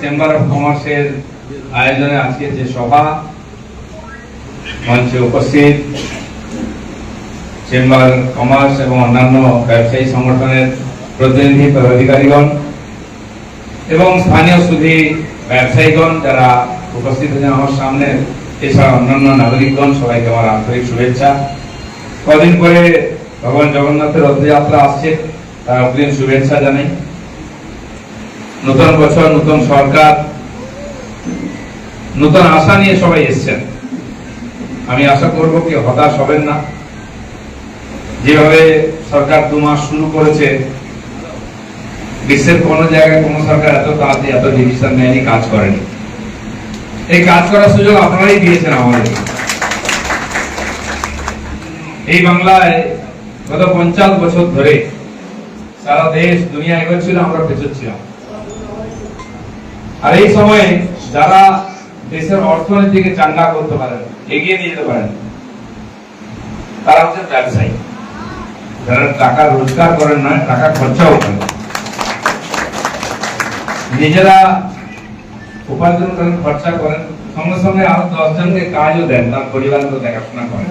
Chamber of কমার্সের আয়োজনে আজকে যে সভা মঞ্চে উপস্থিত চেম্বার কমার্স এবং অন্যান্য ব্যবসায়ী সংগঠনের প্রতিনিধি পদাধিকারীগণ এবং স্থানীয় সুধী ব্যবসায়ীগণ যারা উপস্থিত হয়েছেন আমার সামনে, এছাড়া অন্যান্য নাগরিকগণ, সবাইকে আমার আন্তরিক শুভেচ্ছা। কদিন পরে ভগবান জগন্নাথের রথযাত্রা আসছে, তার অগ্রিম শুভেচ্ছা জানাই। নতুন বছর, নতুন সরকার, নতুন আশা নিয়ে সবাই এসছেন। আমি আশা করব কি হতাশ হবেন না। যেভাবে সরকার 2 মাস শুরু করেছে, বিশ্বের কোন জায়গায় কোন সরকার এত তাড়াতাড়ি এত ডিসিশন নেয়নি, কাজ করেনি। এই কাজ করার সুযোগ আপনারাই দিয়েছেন আমাদের। এই বাংলায় গত 50 বছর ধরে সারা দেশ দুনিয়া এগোচ্ছিল, আমরা পেছচ্ছিলাম। আর এই সময়ে যারা দেশের অর্থনীতিকে চাঙ্গা করতে পারেন, এগিয়ে নিয়ে যেতে পারেন, তারা হচ্ছে ব্যবসায়ী, যারা টাকা রোজগার করেন না, টাকা খরচাও করেন, নিজেরা উপার্জন করেন, খরচা করেন, সঙ্গে সঙ্গে আরো 10 জনকে কাজও দেন, তার পরিবারকে দেখাশোনা করেন।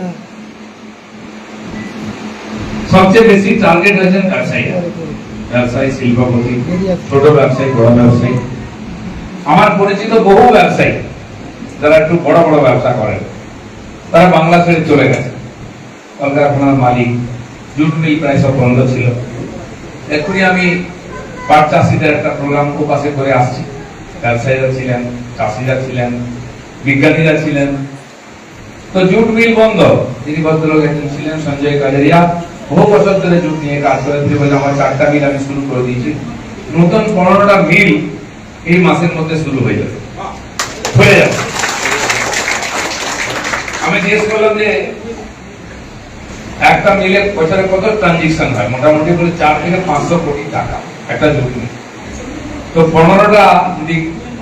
সবচেয়ে বেশি টার্গেট হয়েছেন ব্যবসায়ীরা, ব্যবসায়ী, শিল্পপতি, ছোট ব্যবসায়ী, বড় ব্যবসায়ী। আমার পরিচিত বহু ব্যবসায়ী যারা একটু বড় বড় ব্যবসা করেন, তারা বাংলা ছেড়ে চলে গেছে। কলকারখানার মালিক, জুট মিল প্রায় সব বন্ধ ছিল। এক্ষুনি আমি পাট চাষিদের একটা প্রোগ্রাম পাশে করে আসছি। ব্যবসায়ীরা ছিলেন, চাষিরা ছিলেন, বিজ্ঞানীরা ছিলেন। তো জুট মিল বন্ধ। যিনি ভদ্রলোক একজন ছিলেন সঞ্জয় কাজারিয়া, বহু বছর ধরে জুট নিয়ে কাজ করে। তিনি বলে আমার 4টা মিল আমি শুরু করে দিয়েছি, নতুন 15টা মিল এই মাসের মধ্যে শুরু হয়ে যাবে, হয়ে যাবে। আমি জিজ্ঞেস করলাম যে একটা মিলে বছরে কত ট্রানজিকশন হয়? মোটামুটি বলে 4 থেকে 500 কোটি টাকা একটা জুট মিল। তো 15টা যদি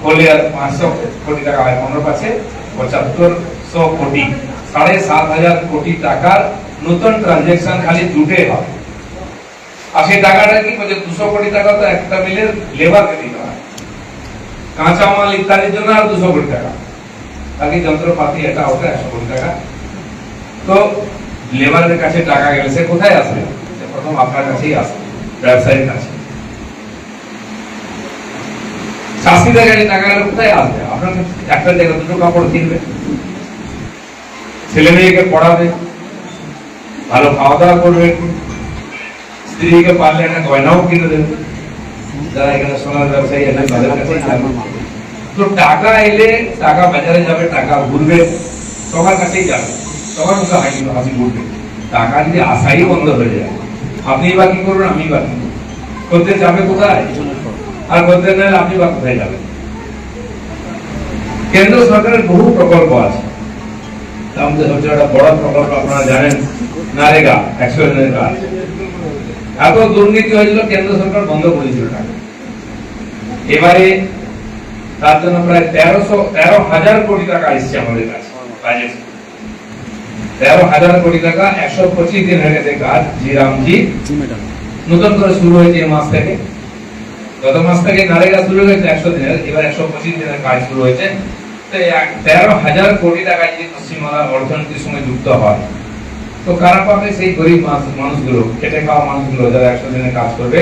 হলে আর 500 কোটি টাকা হয়, 15 পাঁচে 7500 কোটি, 7,500 কোটি টাকার নতুন ট্রানজাকশন খালি জুটে হবে। আর সেই টাকাটা কি বলছে, 200 কোটি টাকা তো একটা মিলের লেবারকে দিতে হয়, কাঁচামাল ইত্যাদির জন্য আর 200 কোটি টাকা, বাকি যন্ত্রপাতি এটা ওটা 100 কোটি টাকা। তো লেবারের কাছে টাকা গেলে সে কোথায় আসবে? প্রথম আপনার কাছেই আসবে, ব্যবসায়ীর কাছে। চাষিদের কাছে টাকা গেলে কোথায় আসবে? আপনার একটা জায়গায় 2টো কাপড় কিনবে, ছেলে মেয়েকে পড়াবে, ভালো খাওয়া দাওয়া করবে, স্ত্রীকে পারলে একটা গয়নাও কিনে দেবে। যারা এখানে সোনার ব্যবসায়ী এনে তাদের কাছে তো টাকা এলে টাকা বাজারে যাবে, টাকা ঘুরবে, সবার কাছেই যাবে, সবার মুখে হাসি ঘুরবে। টাকা যদি আশাই বন্ধ হয়ে যায়, আপনি বা কি করবেন, আমি বা কি করতে যাবে কোথায়? আর করতে গেলে আপনি বা কোথায় যাবেন? কেন্দ্র সরকারের বহু প্রকল্প আছে। তার মধ্যে সবচেয়ে একটা বড় প্রকল্প আপনারা জানেন, নারেগা, 100 দিনের কাজ। এত দুর্নীতি হয়েছিল, কেন্দ্র সরকার বন্ধ করেছিল টাকা। এবারে তার জন্য প্রায় 13,000 কোটি টাকা এসছে আমাদের কাছে বাজেট। 13,000 কোটি টাকা, 125 দিন হয়ে গেছে কাজ। জিরামজি নতুন করে শুরু হয়েছে এই মাস থেকে, গত মাস থেকে নারেগা শুরু হয়েছে 100 দিনের, এবার 125 দিনের কাজ শুরু হয়েছে। তো 13,000 কোটি টাকা যদি পশ্চিমবাংলার অর্থনীতির সঙ্গে যুক্ত হয়, তো কারা পাবে? সেই গরিব মানুষগুলো, খেটে খাওয়া মানুষগুলো, যারা 100 দিনে কাজ করবে,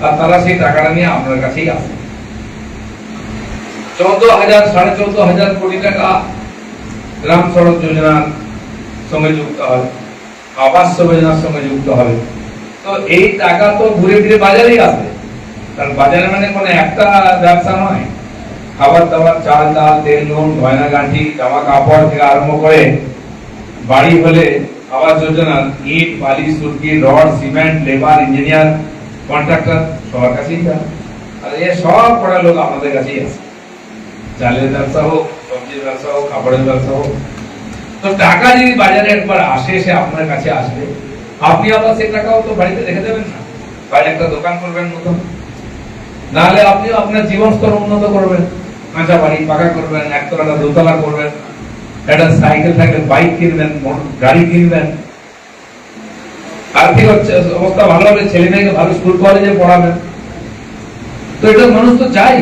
আর তারা সেই টাকাটা নিয়ে আপনার কাছেই আসবে। 14,000 কোটি টাকা গ্রাম সড়ক যোজনার সঙ্গে যুক্ত হবে, আবাস যোজনার সঙ্গে যুক্ত হবে। তো এই টাকা তো ঘুরে ফিরে বাজারেই আসবে, কারণ বাজারে মানে কোনো একটা ব্যবসা নয়। খাবার দাবার, চাল ডাল, তেল নুন, গয়না গাঁঠি, জামা কাপড় থেকে আরম্ভ করে বাড়ি হলে আবাস যোজনার ইট, বালি, সুরকি, rod, cement, labour, engineer, contractor, সবার কাছেই যাবে। আর এ সব পড়া লোক আমাদের কাছেই আছে। চালের ব্যবসা হোক, সবজির ব্যবসা হোক, কাপড়ের ব্যবসা হোক। তো টাকা যদি বাজারে একবার আসে, সে আপনার কাছে আসবে। আপনি আবার সেই টাকাও তো বাড়িতে রেখে দেবেন না, বাইরে একটা দোকান করবেন নতুন, নাহলে আপনিও আপনার জীবন স্তর উন্নত করবেন, কাঁচা বাড়ি পাকা করবেন, একতলা দোতলা করবেন, একটা সাইকেল থাকলে বাইক কিনবেন, গাড়ি কিনবেন। আর্থিক অবস্থা ভালো হবে, ছেলে মেয়েকে ভালো স্কুল কলেজে পড়াবেন। তো এটা মানুষ তো চাই।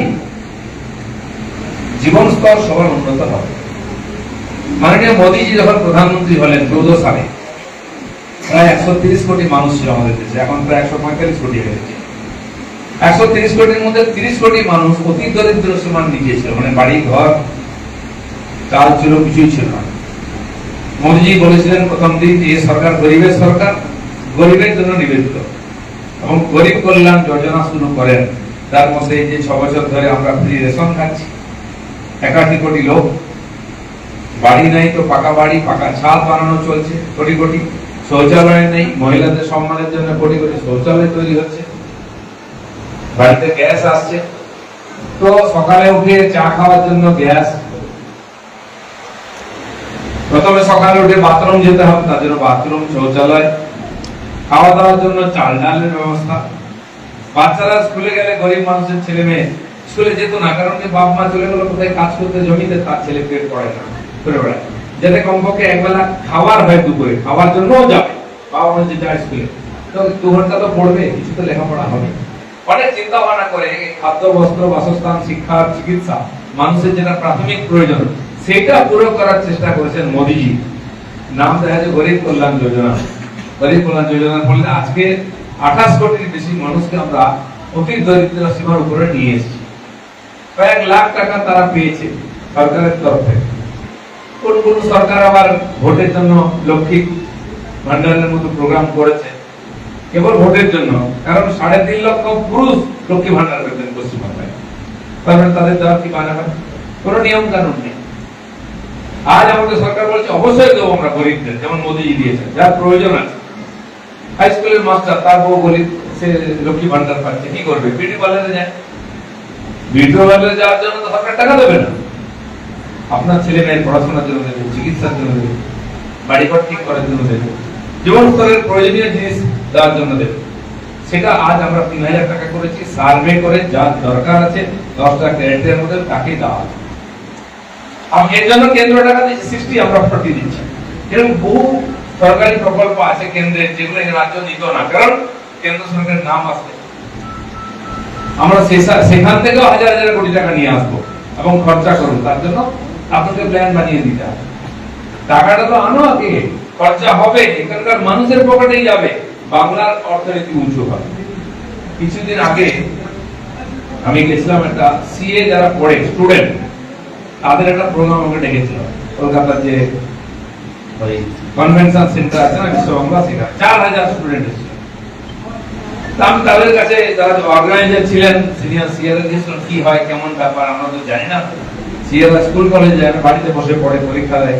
জীবন স্তর সবার উন্নত হবে। মাননীয় মোদীজি যখন প্রধানমন্ত্রী হলেন 14 সালে, প্রায় 130 কোটি মানুষ ছিল আমাদের দেশে, এখন প্রায় 145 কোটি হয়ে গেছে। 130 কোটির মধ্যে 30 কোটি মানুষ অতি দরিদ্র সীমার নিচে ছিল, মানে বাড়ি ঘর চাল ছিল, কিছুই ছিল না। মোদীজি বলেছিলেন প্রথম দিন যে এই সরকার গরিবের সরকার, গরিবের জন্য নিবেদিত, এবং গরিব কল্যাণ যোজনা শুরু করেন। তার মধ্যে এই যে 6 বছর ধরে আমরা ফ্রি রেশন খাচ্ছি, 81 কোটি লোক, বাড়ি নাই তো পাকা বাড়ি, পাকা ছাদ বানানো চলছে কোটি কোটি, শৌচালয় নেই, মহিলাদের সম্মানের জন্য কোটি কোটি শৌচালয় তৈরি হচ্ছে, বাড়িতে গ্যাস আসছে। তো সকালে উঠে চা খাওয়ার জন্য গ্যাস, প্রথমে সকালে উঠে বাথরুম যেতে হবে, তার জন্য বাথরুম, শৌচালয়, খাওয়া দাওয়ার জন্য চাল ডালের ব্যবস্থা। বাচ্চারা স্কুলে গেলে, গরিব মানুষের ছেলে মেয়ে স্কুলে যেত না, কারণ যে বাপ মা চলে গেল কোথায় কাজ করতে জমিতে, তার ছেলে পেট পড়ে না, করে বেড়ায়, যাতে কমপক্ষে একবেলা খাবার হয়, দুপুরে খাওয়ার জন্য যাবে, বাবা মা যে যায় স্কুলে, তো 2 ঘন্টা তো পড়বে, কিছু তো লেখাপড়া হবে। অনেক চিন্তা ভাবনা করে খাদ্য, বস্ত্র, বাসস্থান, শিক্ষা, চিকিৎসা, মানুষের যেটা প্রাথমিক প্রয়োজন, সেটা পুরো করার চেষ্টা করেছেন মোদীজি। নাম দেওয়া হয়েছে গরিব কল্যাণ যোজনা। গরিব কল্যাণ যোজনার ফলে আজকে 28 কোটির বেশি মানুষকে আমরা অতি দরিদ্র সীমার উপরে নিয়ে এসেছি। কয়েক লাখ টাকা তারা পেয়েছে সরকারের তরফ থেকে। কোন কোন সরকার আবার ভোটের জন্য লক্ষ্মী ভান্ডারের মতো প্রোগ্রাম করেছে, কেবল ভোটের জন্য, কারণ 3.5 লক্ষ পুরুষ লক্ষ্মী ভান্ডার পেতেন পশ্চিমবাংলায়, কারণ তাদের দেওয়া কি মানে হয়, কোন নিয়ম কানুন নেই। আজ আমাদের সরকার বলছে অবশ্যই দেবো আমরা গরিবদের, যেমন মোদীজি দিয়েছেন, যার প্রয়োজন আছে। হাই স্কুলের মাস্টার, তার বউ গরিব, সে লক্ষ্মী ভান্ডার পাচ্ছে, কি করবে? বিউটি পার্লারে যায়, বিউটি পার্লারে যাওয়ার জন্য তো সরকার টাকা দেবে না, আপনার ছেলে মেয়ের পড়াশোনার জন্য দেবে, চিকিৎসার জন্য দেবে, বাড়িঘর ঠিক করার জন্য দেবে, জীবন স্তরের প্রয়োজনীয় জিনিস দেওয়ার জন্য দেবে। সেটা আজ আমরা 3000 টাকা করেছি, সার্ভে করে যার দরকার আছে 10টা ক্যারেক্টারের মধ্যে তাকে দেওয়া। এর জন্য কেন্দ্র টাকা দিচ্ছে 60, আমরা 40 দিচ্ছি। এরকম বহু সরকারি প্রকল্প আছে কেন্দ্রের, যেগুলো এই রাজ্য নিত না, কারণ কেন্দ্র সরকারের নাম আছে। আমরা সেখান থেকেও হাজার হাজার কোটি টাকা নিয়ে আসবো এবং খরচা করবো, তার জন্য আপনাকে প্ল্যান বানিয়ে দিতে হবে। টাকাটা তো আনো আগে, খরচা হবে, এখানকার মানুষের পকেটেই যাবে, বাংলার অর্থনীতি উঁচু হবে। কিছুদিন আগে আমি গেছিলাম, একটা সিএ যারা পড়ে স্টুডেন্ট, তাদের একটা প্রোগ্রাম আমাকে ডেকেছিল, কলকাতার যে ওই কনভেনশন সেন্টার আছে না, বিশ্ববাংলা, সেখানে 4000 স্টুডেন্ট এসেছিল। আমি তাদের কাছে, যারা অর্গানাইজার ছিলেন, সিনিয়র সিএরা গেছিলাম, কি হয়, কেমন ব্যাপার, আমরা তো জানি না। সিএরা স্কুল কলেজে যায় না, বাড়িতে বসে পড়ে, পরীক্ষা দেয়।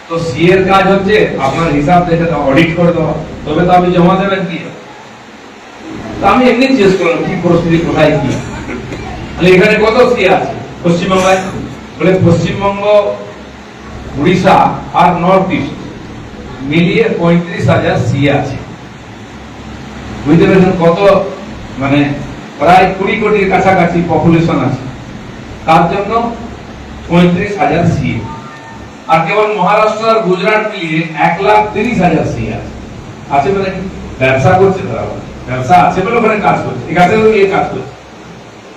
তো সিএর কাজ হচ্ছে আপনার হিসাব দেখে অডিট করে দেওয়া, তবে তো আপনি জমা দেবেন কি। তো আমি একদিন জিজ্ঞেস করলাম কি পরিস্থিতি, কোথায় কি, এখানে কত সিএ আছে পশ্চিমবাংলায়? বলে পশ্চিমবঙ্গ, উড়িষ্যা আর নর্থ ইস্ট মিলিয়ে 35,000 সিএ আছে। বুঝতে পেরেছেন কত, মানে প্রায় 20 কোটির কাছাকাছি পপুলেশন আছে, তার জন্য 35,000 সিএ। আর কেবল মহারাষ্ট্র আর গুজরাট মিলিয়ে 1,30,000 সিএ আছে। মানে ব্যবসা করছে তারা, ব্যবসা আছে বলে ওখানে কাজ করছে, এখানে গিয়ে কাজ করছে।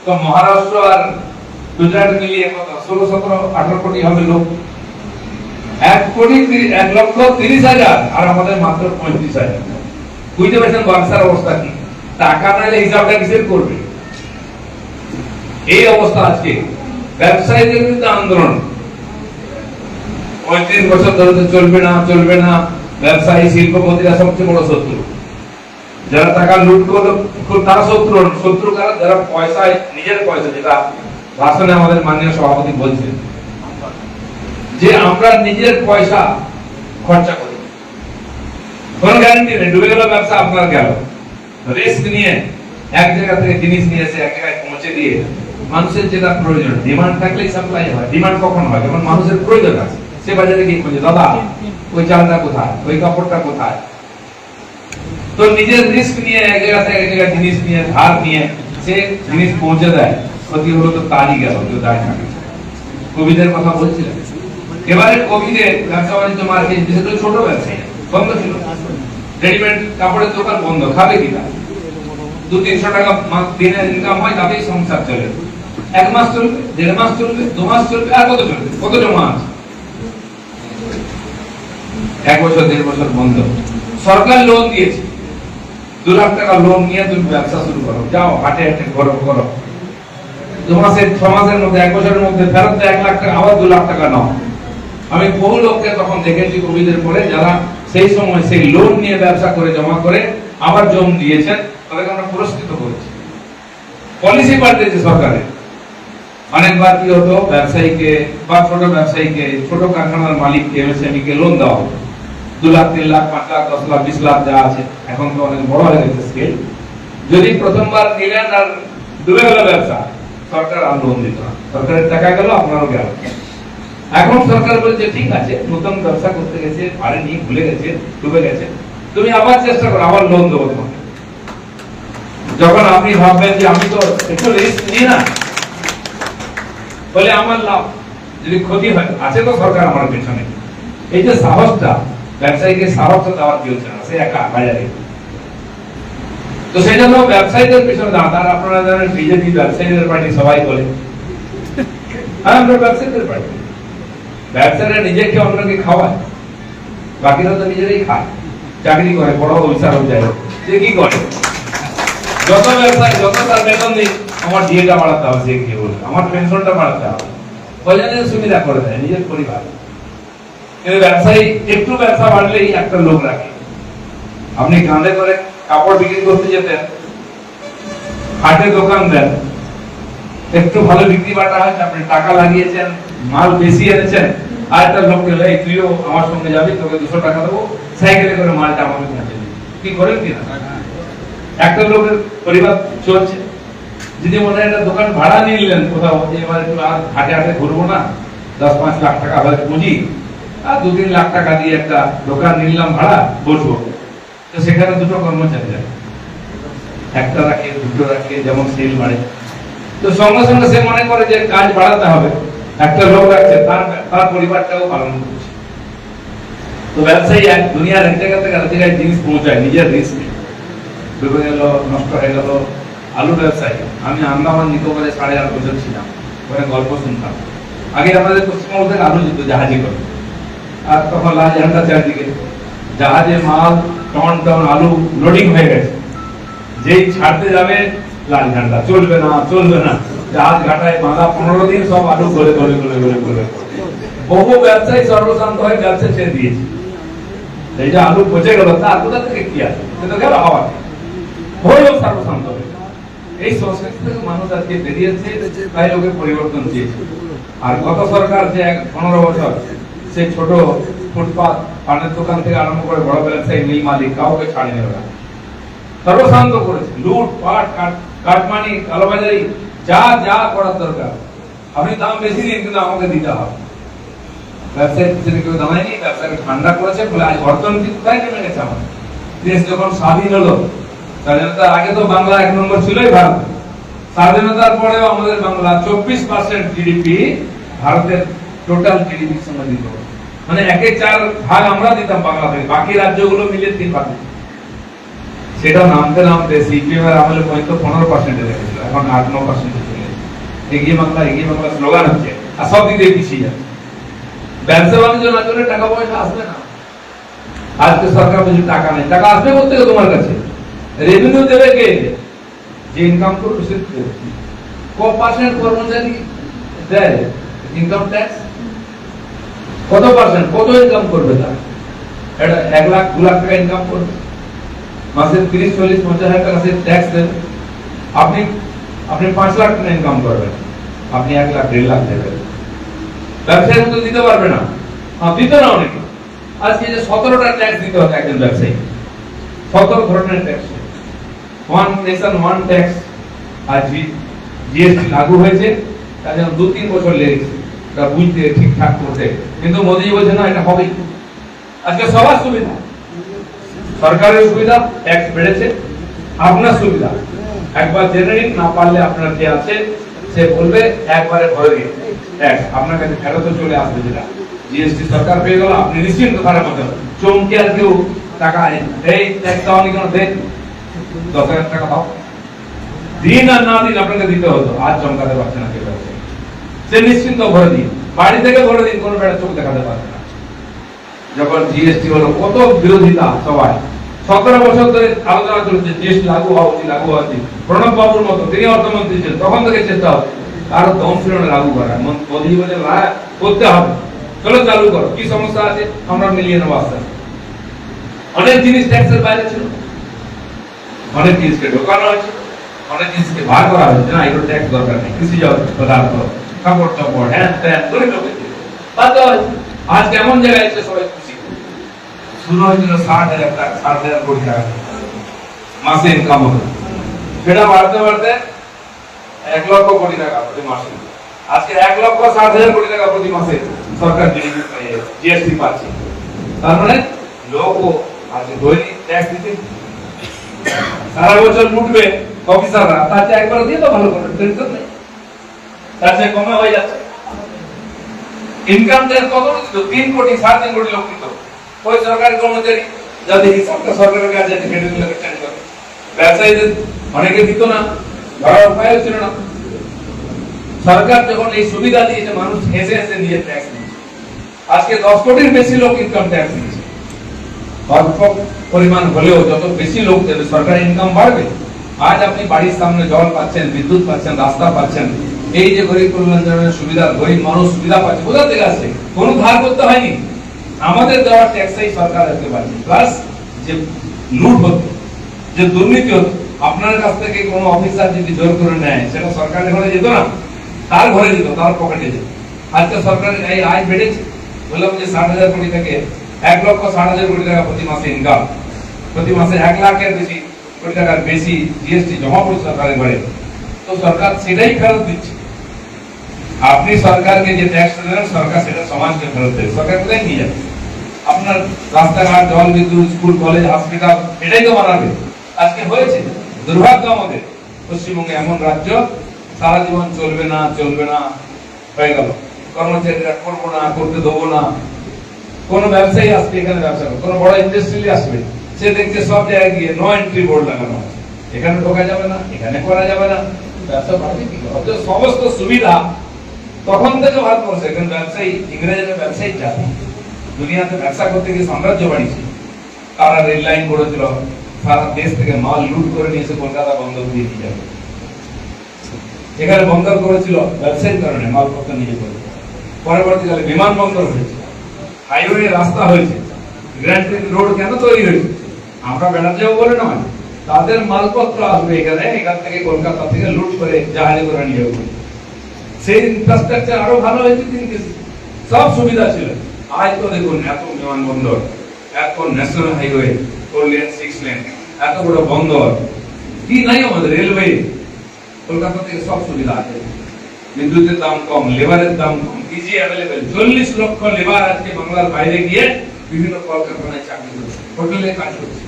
তো মহারাষ্ট্র আর গুজরাট মিলিয়ে কত, 16, 17, 18 কোটি হবে লোক। 1,30,000 আর আমাদের মাত্র 35,000। বুঝতে পারছেন ব্যবসার অবস্থা কি? টাকা নাইলে হিসাবটা কিসের করবে? এই অবস্থা আজকে। ব্যবসায়ীদের বিরুদ্ধে আন্দোলন 35 বছর ধরে তো চলবে না, চলবে না। ব্যবসায়ী শিল্পপতিরা সবচেয়ে বড় শত্রু, যারা টাকা লুট করলো তারা শত্রু। শত্রু কারা? যারা পয়সায়, নিজের পয়সা, যেটা ভাষণে আমাদের মাননীয় সভাপতি বলছেন যে আমরা নিজের পয়সা খরচা করি, কোন গ্যারান্টি নেই, ডুবে গেল ব্যবসা, আপনার গেল। রিস্ক নিয়ে এক জায়গা থেকে জিনিস নিয়ে এসে এক জায়গায় পৌঁছে দিয়ে, মানুষের যেটা প্রয়োজন, ডিমান্ড থাকলেই সাপ্লাই হয়। ডিমান্ড কখন হয়? যখন মানুষের প্রয়োজন আছে, সে বাজারে গিয়ে খুঁজে, দাদা ওই চালটা কোথায়, ওই কাপড়টা কোথায়। তো নিজের রিস্ক নিয়ে এক জায়গা থেকে এক জায়গায় জিনিস নিয়ে, ধার নিয়ে সে জিনিস পৌঁছে দেয়, ক্ষতি হলো তো তারই গেল, কেউ দায় থাকে। কোভিডের কথা বলছিলেন, এবারে কোভিডে ব্যবসা বাণিজ্য, মার্কেট, বিশেষ করে ছোট ব্যবসায়ী বন্ধ ছিল, রেডিমেড কাপড়ের দোকান বন্ধ, খাবে কিনা? 200-300 টাকা দিনের ইনকাম হয়, তাতেই সংসার চলে। এক মাস চলবে, 1.5 মাস চলবে, 2 মাস চলবে, আর কত চলবে? কত জমা আছে? 1 বছর 1.5 বছর বন্ধ। সরকার লোন দিয়েছে, 2 লাখ টাকা লোন নিয়ে তুমি ব্যবসা শুরু করো, যাও হাটে হাটে করো। 2 মাসের 6 মাসের মধ্যে 1 বছরের মধ্যে ফেরত 1 লাখ টাকা, আবার 2 লাখ টাকা নাও। আমি বহু লোককে তখন দেখেছি কোভিডের পরে, যারা সেই সময় সেই লোন নিয়ে ব্যবসা করে জমা করে আবার জম দিয়েছেন, তাদেরকে আমরা পুরস্কৃত করেছি। পলিসি পাল্টেছে সরকারের। অনেকবার কি হতো, ব্যবসায়ীকে বা ছোট ব্যবসায়ীকে, ছোট কারখানার মালিককে, এমএসএমই কে লোন দেওয়া হতো 2 লাখ, 3 লাখ, 5 লাখ, 10 লাখ, 20 লাখ যা আছে। এখন তো অনেক বড় হয়ে গেছে স্কেল। যদি প্রথমবার নিলেন আর ডুবে গেল ব্যবসা, সরকার আর লোন দিত না, সরকারের টাকা গেল, আপনারও গেল। এখন সরকার বলছে ঠিক আছে, নতুন ব্যবসা করতে গেছে, পারেনি, ভুলে গেছে, ডুবে গেছে, তুমি আবার চেষ্টা করো, আবার লোন দেবো তোমাকে। যখন আপনি ভাববেন যে আমি তো একটু রিস্ক নিই না, বলে আমার লাভ, যদি ক্ষতি হয় আছে তো সরকার আমার পেছনে। এই যে সাহসটা, ব্যবসায়ীকে সাহসটা দেওয়ার কি হচ্ছে না, সে একা বাজারে। তো সেই জন্য ব্যবসায়ীদের পিছনে দাঁড়ান। আপনারা জানেন বিজেপি ব্যবসায়ীদের পার্টি, সবাই বলে হ্যাঁ আমরা ব্যবসায়ীদের পার্টি। ব্যবসায়ীরা নিজেকে অন্যকে খাওয়ায়, বাকিরা তো নিজেরাই খায়। চাকরি করে, বড় অফিসার হয়ে যায়, সে কি করে? যত ব্যবসায়ী যত তার বেতন দিই, আমার ডিএটা বাড়াতে হবে, সে কি বলবে আমার পেনশনটা বাড়াতে হবে, কল্যাণের সুবিধা করে দেয় নিজের পরিবার। কিন্তু ব্যবসায়ী একটু ব্যবসা বাড়লেই একটা লোক রাখে। আপনি কাঁধে করে কাপড় বিক্রি করতে যেতেন, হাটে দোকান দেন, একটু ভালো বিক্রি বাটা হয়, আপনি টাকা লাগিয়েছেন, মাল বেশি এনেছেন, আর একটা লোক গেলে তুইও আমার সঙ্গে যাবি, তোকে 200 টাকা দেবো, সাইকেলে করে মালটা আমাকে পৌঁছে দিবি। কি করেন কিনা? একটা লোকের পরিবার চলছে। যদি মনে হয় একটা দোকান ভাড়া নিয়ে নিলেন কোথাও, এবার একটু আর হাটে হাটে ঘুরবো না, 10-5 লাখ টাকা আবার পুঁজি, আর 2-3 লাখ টাকা দিয়ে একটা দোকান নিলাম ভাড়া, বসবো। তো সেখানে 2টো কর্মচারী যায়, একটা রাখে, 2টো রাখে, যেমন সেল বাড়ে। তো সঙ্গে সঙ্গে সে মনে করে যে কাজ বাড়াতে হবে, একটা লোক রাখছে, তার পরিবারটাও পালন করছে। তো ব্যবসায়ী দুনিয়ার এক জায়গা থেকে আরেক জায়গায় জিনিস পৌঁছায় নিজের রিস্ক। ডুবে গেল, নষ্ট হয়ে গেল। আলু ব্যবসায়ী, আমি আন্দামান নিকোবরে 8.5 বছর ছিলাম, ওখানে গল্প শুনতাম। আগে আমাদের পশ্চিমবঙ্গ থেকে আলু যেত জাহাজে করে, আর তখন লাল ঝান্ডা চারদিকে, জাহাজে মাল টন টন আলু লোডিং হয়ে গেছে, যেই ছাড়তে যাবে লাল ঝান্ডা, চলবে না চলবে না, জাহাজ ঘাটায় বাঁধা 15 দিন, সব আলু গলে গলে গলে গলে গলে। বহু ব্যবসায়ী সর্বশান্ত হয়ে ব্যবসা ছেড়ে দিয়েছে। এই যে আলু পচে গেল, তার কোথা থেকে কি আছে, সে তো গেল হাওয়া, হয়েও সর্বশান্ত হয়ে। এই সংস্কৃতি থেকে মানুষ আজকে বেরিয়েছে, তাই লোকের পরিবর্তন চেয়েছে। আর গত সরকার যে 15 বছর, সে ছোট ফুটপাত, পানের দোকান থেকে আরম্ভ করে বড় ব্যবসায়ী, মিল মালিক, কাউকে ছাড়েনি ওরা, সর্বশান্ত করেছে। লুট পাট, কাটমানি, কালোবাজারি, যা যা করার দরকার, আপনি দাম বেশি দিন, কিন্তু আমাকে দিতে হবে। ব্যবসায়ীর পিছনে কেউ দাঁড়ায়নি, ব্যবসাকে ঠান্ডা করেছে বলে আজ অর্থনীতি কোথায় নেমে গেছে আমার দেশ। যখন স্বাধীন হলো, স্বাধীনতার আগে তো বাংলা 1 নম্বর ছিলই ভারত, স্বাধীনতার পরেও আমাদের বাংলা 24% জিডিপি ভারতের টোটাল জিডিপির সঙ্গে দিত। মানে 1/4 ভাগ আমরা দিতাম বাংলা থেকে, বাকি রাজ্যগুলো মিলে 3 ভাগ। সেটা নামতে নামতে সিপিএম এর আমলে পর্যন্ত 15% রেখেছিল, এখন 8-9% চলে গেছে। এগিয়ে বাংলা স্লোগান হচ্ছে, আর সব দিক দিয়ে পিছিয়ে যাচ্ছে। ব্যবসা বাণিজ্য না করলে টাকা পয়সা আসবে না। আজকে সরকার বলছে টাকা নেই, টাকা আসবে কোথেকে তোমার কাছে? রেভিনিউ দেবে কে? যে ইনকাম করবে সে %, কর্মচারী দেয় ইনকাম ট্যাক্স, কত পার্সেন্ট, কত ইনকাম করবে তার? এটা 1 লাখ 2 লাখ টাকা ইনকাম করবে, মাসে 30-40-50 হাজার টাকা সে ট্যাক্স দেবে। আপনি 5 লাখ টাকা ইনকাম করবেন, আপনি 1 লাখ 1.5 লাখ দেবেন। ব্যবসায়ী তো দিতে পারবে না, দিতে না অনেকে। আজকে যে 17টা ট্যাক্স দিতে হবে একজন ব্যবসায়ী, 17 ধরনের tax, one nation one tax. আজ জিএসটি লাগু হয়েছে, তার জন্য 2-3 বছর লেগেছে এটা বুঝতে, ঠিকঠাক করতে। কিন্তু মোদী বলছে না, এটা হবেই। আজকে সবার সুবিধা, সরকারের সুবিধা, ট্যাক্স বেড়েছে, আপনার সুবিধা। একবার জেনে নিন, না পারলে আপনার যে আছে সে বলবে একবারে ভরে দিন ট্যাক্স, আপনার কাছে ফেরত চলে আসবে। যেটা জিএসটি সরকার পেয়ে গেল, আপনি নিশ্চিন্ত থাকার মতো, চমকে আর কেউ টাকা এই ট্যাক্স দেওয়া কেন, দেন 10,000 টাকা দাও, দিন আর না দিন আপনাকে দিতে হতো, আজ চমকাতে পারছে না কেউ। সে নিশ্চিন্ত ভরে দিন, বাড়ি থেকে ভরে দিন, কোনো বেড়া চোখ দেখাতে পারবে না। যখন জিএসটি হলো, কত বিরোধিতা সবাই, 17 বছর ধরে আলোচনা চলছে জিএসটি লাগু হওয়া উচিত, লাগু হওয়া উচিত। প্রণব বাবুর মতো তিনি অর্থমন্ত্রী ছিলেন, তখন থেকে চেষ্টা হচ্ছে আরো দম ছিল না লাগু করা। মোদী বলে করতে হবে, চলো চালু করো, কি সমস্যা আছে আমরা মিলিয়ে নেবো আস্তে আস্তে। অনেক জিনিস ট্যাক্সের বাইরে ছিল, অনেক জিনিসকে ঢোকানো হয়েছে, অনেক জিনিসকে বার করা হয়েছে, না এগুলো ট্যাক্স দরকার নেই, কৃষিজ পদার্থ, কাপড় চোপড়, হ্যাঁ করে ঢোকেছে। আজ কেমন জায়গায় এসে সবাই খুশি। শুরু হয়েছিল 60,000 টাকা, 60,000 কোটি টাকা মাসে ইনকাম হতো, সেটা বাড়তে বাড়তে 1 লক্ষ কোটি টাকা প্রতি মাসে। আজকে 1,60,000 কোটি টাকা প্রতি মাসে সরকার জিএসটি পাচ্ছে। তার মানে লোকও আজকে দৈনিক ট্যাক্স দিতে সারা বছর লুটবে অফিসাররা, তার চেয়ে একবার দিয়ে তো ভালো করে টেনশন নেই, তার চেয়ে কমে হয়ে যাচ্ছে। ইনকাম ট্যাক্স কত দিত? 3 কোটি 3.5 কোটি লোক দিত। ওই সরকারি কর্মচারী যাদের হিসাবটা সরকারের কাছে কেটে দিলে কেন করে, ব্যবসায়ীদের অনেকে দিত না, ধরার উপায় ছিল না। সরকার যখন এই সুবিধা দিয়েছে, মানুষ হেসে হেসে নিয়ে ট্যাক্স দিচ্ছে। আজকে 10 কোটির বেশি লোক ইনকাম ট্যাক্স দিচ্ছে। অল্প পরিমাণ হলেও যত বেশি লোক দেবে সরকারি ইনকাম বাড়বে। আজ আপনি বাড়ির সামনে জল পাচ্ছেন, বিদ্যুৎ পাচ্ছেন, রাস্তা পাচ্ছেন, এই যে গরিব কল্যাণ যোজনার সুবিধা, গরিব মানুষ সুবিধা পাচ্ছে, কোথা থেকে আসছে? কোনো ধার করতে হয়নি, আমাদের দেওয়ার ট্যাক্সই সরকার দিতে পারছে। প্লাস যে লুট হতো, যে দুর্নীতি হতো, আপনার কাছ থেকে কোনো অফিসার যদি জোর করে নেয়, সেটা সরকারের ঘরে যেত না, তার ঘরে যেত, তার পকেটে যেত। আজকে সরকারের এই আয় বেড়েছে, বললাম যে 60,000 কোটি থেকে 1,60,000 কোটি টাকা প্রতি মাসে ইনকাম, প্রতি মাসে 1 লাখের বেশি কোটি টাকার বেশি জিএসটি জমা পড়ছে সরকারের ঘরে। তো সরকার সেটাই ফেরত দিচ্ছে। আপনি সরকারকে যে ট্যাক্স দেন, সরকার সেটা সমাজকে ফেরত দেবে। সরকার কোথায় নিয়ে যাবে? আপনার রাস্তাঘাট, জল, বিদ্যুৎ, স্কুল, কলেজ, হসপিটাল, এটাই তো বানাবে। আজকে হয়েছে দুর্ভাগ্য আমাদের পশ্চিমবঙ্গে এমন রাজ্য, সারা জীবন চলবে না চলবে না হয়ে গেল, কর্মচারীরা করবো না, করতে দেবো না। কোন ব্যবসায়ী আসবে এখানে ব্যবসা করবে, কোন বড় ইন্ডাস্ট্রি আসবে, সে দেখতে সব জায়গায় গিয়ে নো এন্ট্রি বোর্ড লাগানো আছে, এখানে ঢোকা যাবে না, এখানে করা যাবে না। ব্যবসা বাড়বে কি? সমস্ত সুবিধা তখন থেকে ভারতবর্ষে, এখন ব্যবসায়ী, ইংরেজরা ব্যবসায়ী জাতি, দুনিয়াতে ব্যবসা করতে গিয়ে সাম্রাজ্য বাড়িয়েছে। তারা রেল লাইন করেছিল, সারা দেশ থেকে মাল লুট করে নিয়েছে কলকাতা বন্দর দিয়ে নিয়ে যাবে। এখানে বন্দর করেছিল ব্যবসায়িক কারণে, মালপত্র নিয়ে করে। পরবর্তীকালে বিমানবন্দর হয়েছে, হাইওয়ে রাস্তা হয়েছে, গ্র্যান্ড রোড কেন তৈরি হয়েছে? আমরা বেড়াতে যাবো বলে নয়, তাদের মালপত্র আসবে এখানে, এখান থেকে কলকাতা থেকে লুট করে জাহাজে করে নিয়ে যাবে। সেই ইনফ্রাস্ট্রাকচার আরো ভালো হয়েছে, কিন্তু সব সুবিধা ছিল। আজ তো দেখুন, এত বিমানবন্দর, এত ন্যাশনাল হাইওয়ে 4 লেন 6 লেন, এত বড় বন্দর, কি নাই আমাদের? রেলওয়ে, কলকাতা থেকে সব সুবিধা আছে। বিদ্যুতের দাম কম, লেবারের দাম কম, ইজি অ্যাভেলেবল। 40 লক্ষ লেবার আজকে বাংলার বাইরে গিয়ে বিভিন্ন কলকারখানায় চাকরি করছে, হোটেলে কাজ করছে,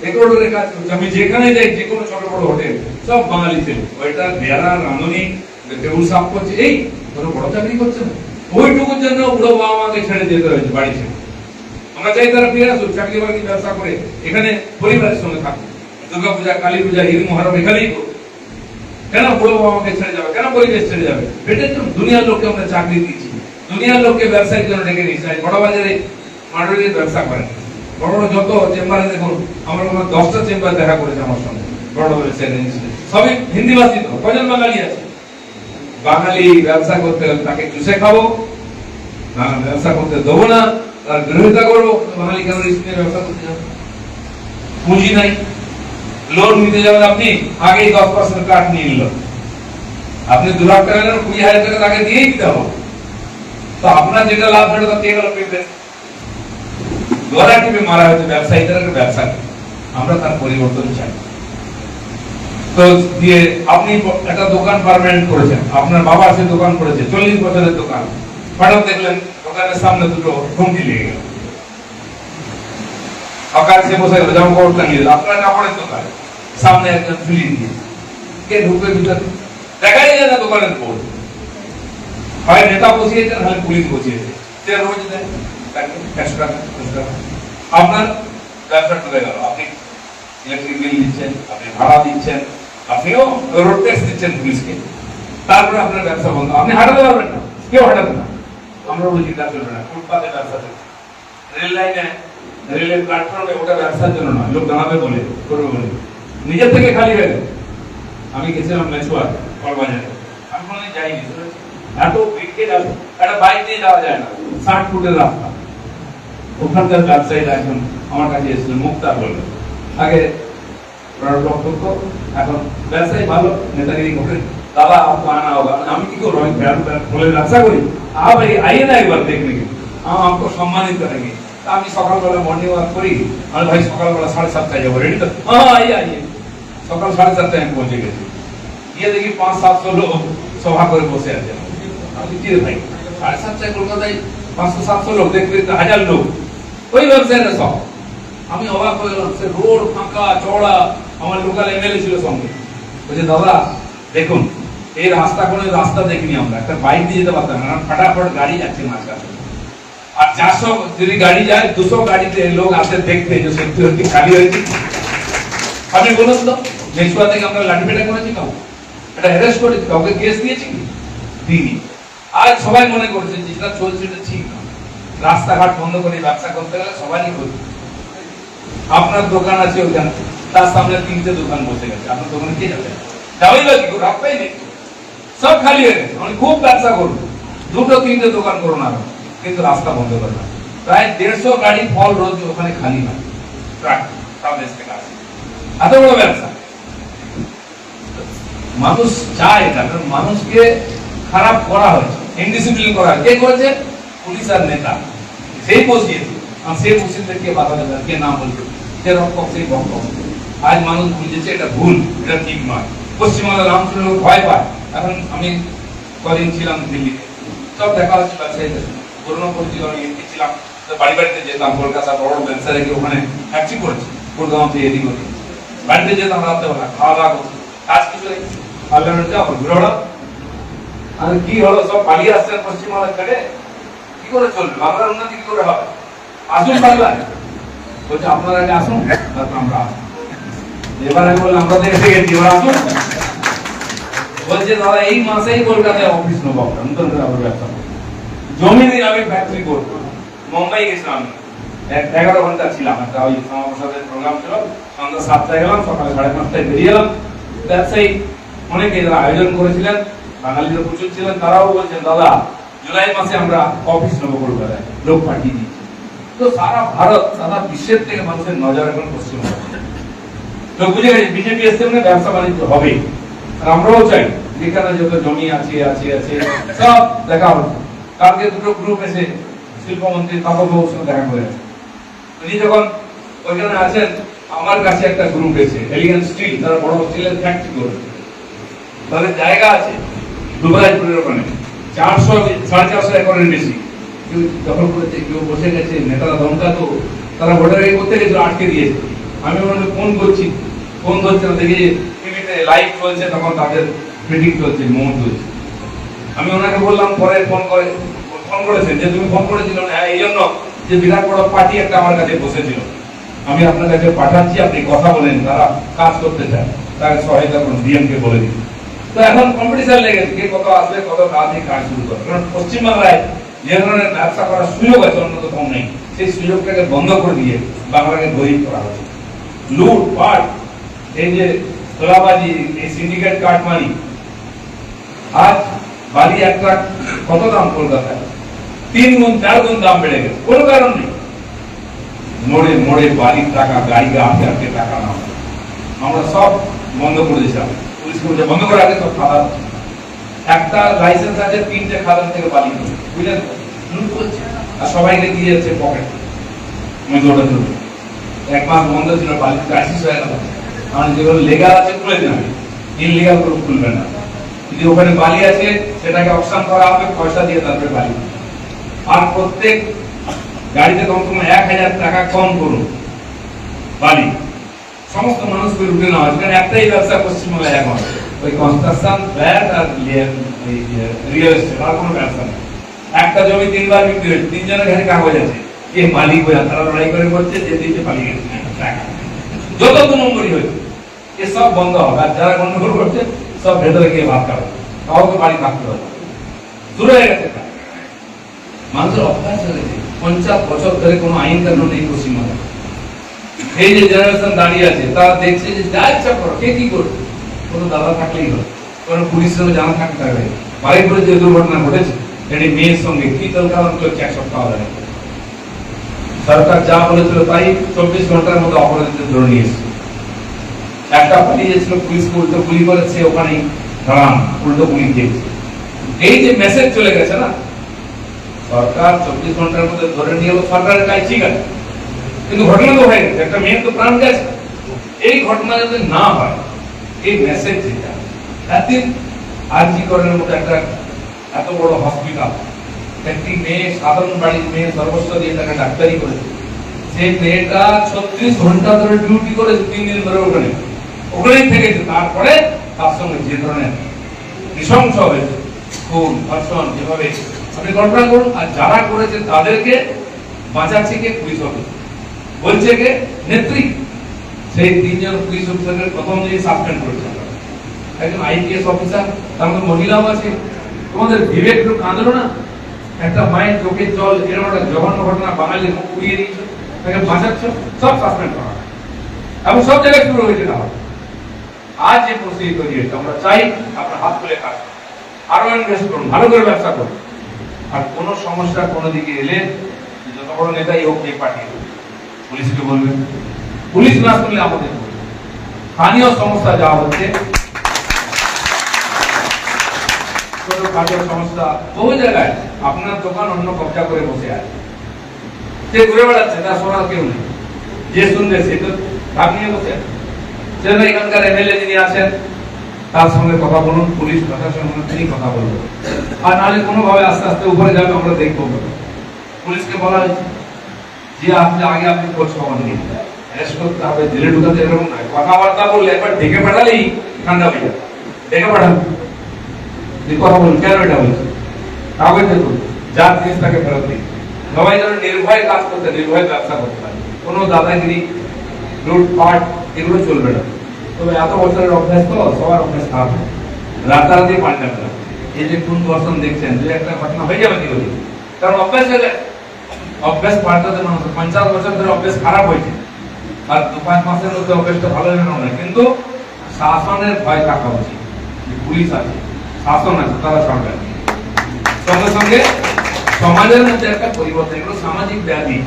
এগ্রোডোরে কাজ করছে। আমি যেখানে যাই, যে কোনো ছোট বড় হোটেল, সব বাঙালি ছিল। ওইটার বেড়া, রাঁধুনি, টেবিল সাফ করছে, এই কোনো বড় চাকরি করছে না। ওইটুকুর জন্য বুড়ো বাবা মাকে ছেড়ে যেতে হয়েছে বাড়ি ছেড়ে। আমরা চাই তারা ফিরে আসুক, চাকরি বাকরি ব্যবসা করে এখানে পরিবারের সঙ্গে থাকুক, দুর্গা পূজা, কালী পূজা, ঈদ, মুহররম এখানেই করুক। কেন বুড়ো বাবা মাকে ছেড়ে যাবে? কেন পরিবেশ ছেড়ে যাবে? পেটের জন্য দুনিয়ার লোককে আমরা চাকরি দিচ্ছি, দুনিয়ার লোককে ব্যবসায়িক জন্য ডেকে নিয়েছি। বড় বাজারে মার্কেটের ব্যবসা করেন, বড় বড় যত চেম্বারে দেখুন, আমার 10টা চেম্বার দেখা করেছে আমার সঙ্গে, বড় বড় সবই হিন্দিভাষী। তো কজন বাঙালি আছে? বাঙালি ব্যবসা করতে হলে তাকে চুষে খাবো, ব্যবসা করতে দেবো না, তার বিরোধিতা করবো। বাঙালি কেন রিস্ক নিয়ে ব্যবসা করতে যাবে? পুঁজি নাই, লোন নিতে যাবেন আপনি, আগেই 10% কাট নিয়ে নিল। আপনি 2 লাখ টাকা নেন, 20,000 টাকা তাকে দিয়েই দিতে হবে। তো আপনার যেটা লাভ, সেটা তো কে গেল পেতে? গলা টিপে মারা হয়েছে ব্যবসায়ীদের ব্যবসা। আমরা তার পরিবর্তন চাই। তো দিয়ে আপনি একটা দোকান পার্মানেন্ট করেছেন, আপনার বাবা সে দোকান করেছে, 40 বছরের দোকান, হঠাৎ দেখলেন দোকানের সামনে দুটো হুমকি লেগে গেল, হকার সে বসে গেল, জামা কাপড় টাঙিয়ে দিল। আপনার কাপড়ের দোকান সামনে একজন ফিলি দিয়ে, কে ঢুকবে ভিতরে? দেখাই যায় না দোকানের বোর্ড। হয় নেতা বসিয়েছে, নাহলে পুলিশ বসিয়েছে, সে রোজ দেয় 100 টাকা 10 টাকা। আপনার ব্যবসা ডুবে গেল। আপনি ইলেকট্রিক বিল দিচ্ছেন, আপনি ভাড়া দিচ্ছেন, আপনিও রোড ট্যাক্স দিচ্ছেন পুলিশকে, তারপরে আপনার ব্যবসা বন্ধ, আপনি হাঁটাতে পারবেন না, কেউ হাঁটাবে না। আমরা বলছি তা চলবে না, ফুটপাতে ব্যবসা চলছে, রেল লাইনে রেলের প্ল্যাটফর্মে ওটা ব্যবসার জন্য নয়, লোক দাঁড়াবে বলে করবে বলে নিজের থেকে খালি হয়ে গেল। আমি গেছিলাম মেচুয়া কলবাজারে, আমি কোনোদিন যাইনি, এত বিকেট আছে, একটা বাইক দিয়ে যাওয়া যায় না, 60 ফুটের রাস্তা। ওখানকার ব্যবসায়ীরা এখন আমার কাছে এসেছিল, মুক্তার বললো আগে বক্তব্য, এখন ব্যবসায়ী ভালো নেতাগিরি করে, দাদা आपको आना होगा, আমি কি করবো, আমি ফলের ব্যবসা করি, ভাই আইয়ে না একবার দেখনে কি हमको সম্মানিত করেंगे। আমি সকালবেলা মর্নিং ওয়াক করি, আমি ভাই সকালবেলা 7:30 যাবো, রেডি তো? হ্যাঁ আইয়ে আইয়ে। সকাল 7:30 আমি পৌঁছে গেছি, গিয়ে দেখি 500-700 লোক সভা করে বসে আছে। আমি কি রে ভাই 7:30 কলকাতায় 500-700 লোক, দেখবে 1000 লোক, ওই ব্যবসায়ীরা সব। আমি অবাক হয়ে গেলাম, সে রোড ফাঁকা চওড়া, আমার লোকাল এমএলএ ছিল সঙ্গে, বলছে দাদা দেখুন এই রাস্তা কোনো রাস্তা দেখিনি আমরা, একটা বাইক দিয়ে যেতে পারতাম না, ফটাফট গাড়ি যাচ্ছে মাঝখানে, আর 400 যদি গাড়ি যায় 200 গাড়িতে লোক আসে দেখতে যে সত্যি সত্যি খালি হয়েছে। আপনি বলুন তো, মেচুয়া থেকে আমরা লাঠিপেটা করেছি, কাউ এটা অ্যারেস্ট করেছি, কাউকে কেস দিয়েছি কি দিইনি। আর সবাই মনে করছে যেটা চলছে এটা ঠিক না, রাস্তাঘাট বন্ধ করে ব্যবসা করতে গেলে সবাই করছে। আপনার দোকান আছে ওখানে, তার সামনে 3টে দোকান বসে গেছে, আপনার দোকানে কে যাবে, যাবেই বা কি, রাস্তাই নেই, সব খালি হয়ে গেছে। আমি খুব ব্যবসা করবো, 2-3টে দোকান করো না, কিন্তু রাস্তা বন্ধ করে না, প্রায় 150 গাড়ি ফল রোজ ওখানে খালি না, ট্রাক সব দেশ থেকে আসে, এত বড় ব্যবসা। মানুষ চায় এটা, কারণ মানুষকে খারাপ করা হয়েছে, ইনডিসিপ্লিন করা হয়, কে করেছে? পুলিশ আর নেতা, সেই বসিয়েছে, আর সেই বসিয়ে বাধা দেবে, কে নাম বলবে, সে রক্ষক সেই ভক্ষক। আজ মানুষ বুঝেছে এটা ভুল, এটা ঠিক নয়। পশ্চিমবাংলা রামচন্দ্র লোক ভয় পায়। এখন আমি কদিন ছিলাম দিল্লিতে, সব দেখা হচ্ছে ব্যবসায়ীদের, পুরোনো পরিচিত, আমি এমপি ছিলাম, বাড়ি বাড়িতে যেতাম, কলকাতা বড় ব্যবসায়ী ওখানে ফ্যাক্টরি করেছে, গুরগাঁও থেকে এদিক ওদিক, বাড়িতে যেতাম রাত্রেবেলা, খাওয়া দাওয়া করতাম, কাজ কিছু দেখি পার্লামেন্ট যাও ঘুরে, আর কি হলো, সব পালিয়ে আসছেন পশ্চিমবাংলা ছেড়ে, কি করে চলবে, বাংলার উন্নতি কি করে হবে? আসুন বাংলায়, বলছে আপনারা আগে আসুন, তারপর আমরা আসুন। এবার আমি বললাম আমরা তো এসে গেছি, এবার আসুন। বলছে দাদা এই মাসেই কলকাতায় অফিস নেবো, নতুন করে আবার ব্যবসা করবো, জমি দিয়ে আমি ফ্যাক্টরি করবো। মুম্বাই গেছিলাম, 11 ঘন্টা ছিলাম, একটা ওই সমাবেশের প্রোগ্রাম ছিল, সন্ধ্যা 7টায় গেলাম, সকালে 5:30টায় বেরিয়ে এলাম। ব্যবসায়ী অনেকে যারা আয়োজন করেছিলেন, বাঙালিরা প্রচুর ছিলেন, তারাও বলছেন দাদা জুলাই মাসে আমরা অফিস নেবো কলকাতায়, লোক পাঠিয়ে দিচ্ছি। তো সারা ভারত, সারা বিশ্বের থেকে মানুষের নজর এখন পশ্চিমবঙ্গে, লোক বুঝে গেছে বিজেপি এসছে মানে ব্যবসা বাণিজ্য হবে। আর আমরাও চাই যেখানে যত জমি আছে সব দেখা হচ্ছে। কালকে দুটো গ্রুপ এসে শিল্পমন্ত্রী তাপস বাবুর সঙ্গে দেখা করে, উনি যখন ওইখানে আছেন, আমার কাছে একটা গ্রুপ এসে এলিগেন্ট স্টিল, তারা বড় স্টিলের ফ্যাক্টরি করবে, তাদের জায়গা আছে দুবরাজপুরের ওখানে, 400-450 একরের বেশি, কেউ দখল করেছে, কেউ বসে গেছে, নেতারা ধমকা, তো তারা ভোটার করতে গেছিল, আটকে দিয়েছে। আমি ওনাকে ফোন করছি, ফোন ধরছে না, দেখি টিভিতে লাইভ চলছে, তখন তাদের মিটিং চলছে, মোমো চলছে। আমি ওনাকে বললাম, পরে ফোন করেছেন যে তুমি ফোন করেছিল, হ্যাঁ এই জন্য যে বিরাট বড় পার্টি একটা আমার কাছে বসেছিল, আমি আপনার কাছে পাঠাচ্ছি, আপনি কথা বলেন, তারা কাজ করতে চায়, তাকে সহায়তা করুন, ডিএমকে বলে দিন। তো এখন কম্পিটিশন লেগেছে, কে কত আসবে, কত তাড়াতাড়ি কাজ শুরু করে। কারণ পশ্চিমবাংলায় যে ধরনের ব্যবসা করার সুযোগ আছে অন্য কোথাও নেই, সেই সুযোগটাকে বন্ধ করে দিয়ে বাংলাকে গরিব করা হচ্ছে। লুটপাট, এই যে তোলাবাজি, এই সিন্ডিকেট কাটমানি, আজ বালি এক ট্রাক কত দাম কলকাতায়, 3 গুণ 4 গুণ দাম বেড়ে গেছে, কোনো কারণ নেই। মোড়ে মোড়ে বালির টাকা, গাড়িকে আটকে টাকা না, আমরা সব বন্ধ করে দিয়েছিলাম, পুলিশ করে বন্ধ করে আগে সব খাদান, একটা লাইসেন্স আছে 3টে খাদান থেকে বালি, বুঝলেন, লুট করছে, আর সবাইকে দিয়ে যাচ্ছে পকেট। মেজোটা ছিল 1 মাস বন্ধ ছিল, বালি ক্রাইসিস হয়ে গেল, কারণ যেগুলো লেগাল আছে খুলে দিন, ইনলিগাল করে খুলবেন না। যদি ওখানে বালি আছে সেটাকে অকশন করা হবে, পয়সা দিয়ে তারপরে বালি। আর প্রত্যেক গাড়িতে কমসে কম 1000 টাকা কম করুন বালি, সমস্ত মানুষকে রুটে নেওয়া হয়। একটাই ব্যবসা পশ্চিমবঙ্গে এখন, ওই কনস্ট্রাকশন, ফ্ল্যাট আর রিয়েল এস্টেট, আর কোনো ব্যবসা নেই। একটা জমি 3 বার বিক্রি হয়েছে, 3 জনের কাছে কাগজ আছে, কে মালিক হয়ে, তারা লড়াই করে করছে, যে দিতে পালিয়ে গেছে টাকা, যত নম্বরই হয়েছে। এসব বন্ধ হবে। আর যারা গন্ডগোল করছে সব ভেতরে গিয়ে ভাত খাবে, কাউকে বাড়ি থাকতে হবে। শুরু হয়ে গেছে মানুষের অভ্যাস হয়ে গেছে। 50 বছর ধরে কোনো আইন কানুন নেই পশ্চিমবঙ্গে। এই যে জেনারেশন দাঁড়িয়ে আছে তারা দেখছে যে যা ইচ্ছা করো, কে কি করবে, কোনো দাদা থাকলেই হলো, কোনো পুলিশের সঙ্গে জানা থাকতে হবে। বাড়িপুরে যে দুর্ঘটনা ঘটেছে একটি মেয়ের সঙ্গে কি দরকার চলছে এক সপ্তাহ ধরে, সরকার যা বলেছিল তাই 24 ঘন্টার মধ্যে অপরাধীদের ধরে নিয়ে এসেছে। একটা পালিয়ে যাচ্ছিল, পুলিশকে উল্টো গুলি করেছে, ওখানেই ধরাম, উল্টো গুলি দিয়েছে। এই যে মেসেজ চলে গেছে না, সরকার 24 ঘন্টার মধ্যে ধরে নিয়ে এলো, সরকারের কাজ ঠিক আছে, কিন্তু ঘটনা তো হয়ে গেছে, একটা মেয়ের তো প্রাণ গেছে। এই ঘটনা যদি না হয়, এই মেসেজ যেটা একদিন আরজি করের মতো একটা এত বড় হসপিটাল, একটি মেয়ে সাধারণ বাড়ির মেয়ে সর্বস্ব দিয়ে তাকে ডাক্তারি করেছে, সেই মেয়েটা 36 ঘন্টা ধরে ডিউটি করেছে, 3 দিন ধরে ওখানেই থেকেছে। তারপরে তার সঙ্গে যে ধরনের নৃশংস হয়েছে, খুন ধর্ষণ, যেভাবে আপনি কল্পনা করুন। আর যারা করেছে তাদেরকে বাঁচাচ্ছে কে? পুলিশ অফিসার, বলছে কে? নেত্রী। সেই 3 জন পুলিশ অফিসারের প্রথম দিন সাসপেন্ড করেছে, একজন আইপিএস অফিসার, তার মধ্যে মহিলাও আছে। তোমাদের বিবেক একটু কাঁদলো না? একটা মায়ের চোখে জল, এরকম একটা জঘন্য ঘটনা, বাঙালির মুখ পুড়িয়ে দিয়েছে, তাকে বাঁচাচ্ছ, সব সাসপেন্ড করা এবং সব জায়গায় শুরু হয়েছে। না আজ যে পরিস্থিতি তৈরি হয়েছে, আমরা চাই আপনার হাত তুলে কাজ করুন, আরো ইনভেস্ট করুন, ভালো করে ব্যবসা করুন। আর কোন সমস্যা কোনো দিকে এলে যত বড় নেতাই হোক, যে পাঠিয়ে পুলিশকে বলবেন, পুলিশ না শুনলে আমাদের স্থানীয় সমস্যা যা হচ্ছে, ছোটখাটো সমস্যা বহু জায়গায়, আপনার দোকান অন্য কবজা করে বসে আছে, সে ঘুরে বেড়াচ্ছে, তার শোনার কেউ নেই, যে শুনবে সে তো ভাগ নিয়ে বসে আছে। সেজন্য এখানকার এমএলএ যিনি আছেন তার সঙ্গে কথা বলুন, পুলিশ প্রশাসনের সঙ্গে তিনি কথা বলবেন। আর নাহলে কোনোভাবে আস্তে আস্তে উপরে যাবে, আমরা দেখবো। পুলিশকে বলা হয়েছে যে আপনি খোঁজ খবর নিন, অ্যারেস্ট করতে হবে, জেলে ঢুকাতে, এরকম নয়। কথাবার্তা বললে একবার ডেকে পাঠালেই ঠান্ডা হয়ে যাবে, ডেকে পাঠাবো, কথা বলুন, কেন এটা বলছে, কাগজ দেখুন, যার জিনিস তাকে ফেরত দিন। সবাই যেন নির্ভয়ে কাজ করতে, নির্ভয়ে ব্যবসা করতে পারে, কোনো দাদাগিরি, লুটপাট এগুলো চলবে না। তবে এত বছরের অভ্যাস তো সবার অভ্যাস খারাপ, রাতারাতি পাল্টাবে না। এই যে খুন ধর্ষণ দেখছেন, যে একটা ঘটনা হয়ে যাবে কি বলি, কারণ অভ্যাস হলে অভ্যাস পাল্টাতে মানুষ 50 বছর ধরে অভ্যাস খারাপ হয়েছে, আর 2-5 মাসের মধ্যে অভ্যাসটা ভালো হবে না। কিন্তু শাসনের ভয় থাকা উচিত, পুলিশ আছে, শাসন আছে, তারা সরকার, সঙ্গে সঙ্গে সমাজের মধ্যে একটা পরিবর্তন, এগুলো সামাজিক ব্যাধি,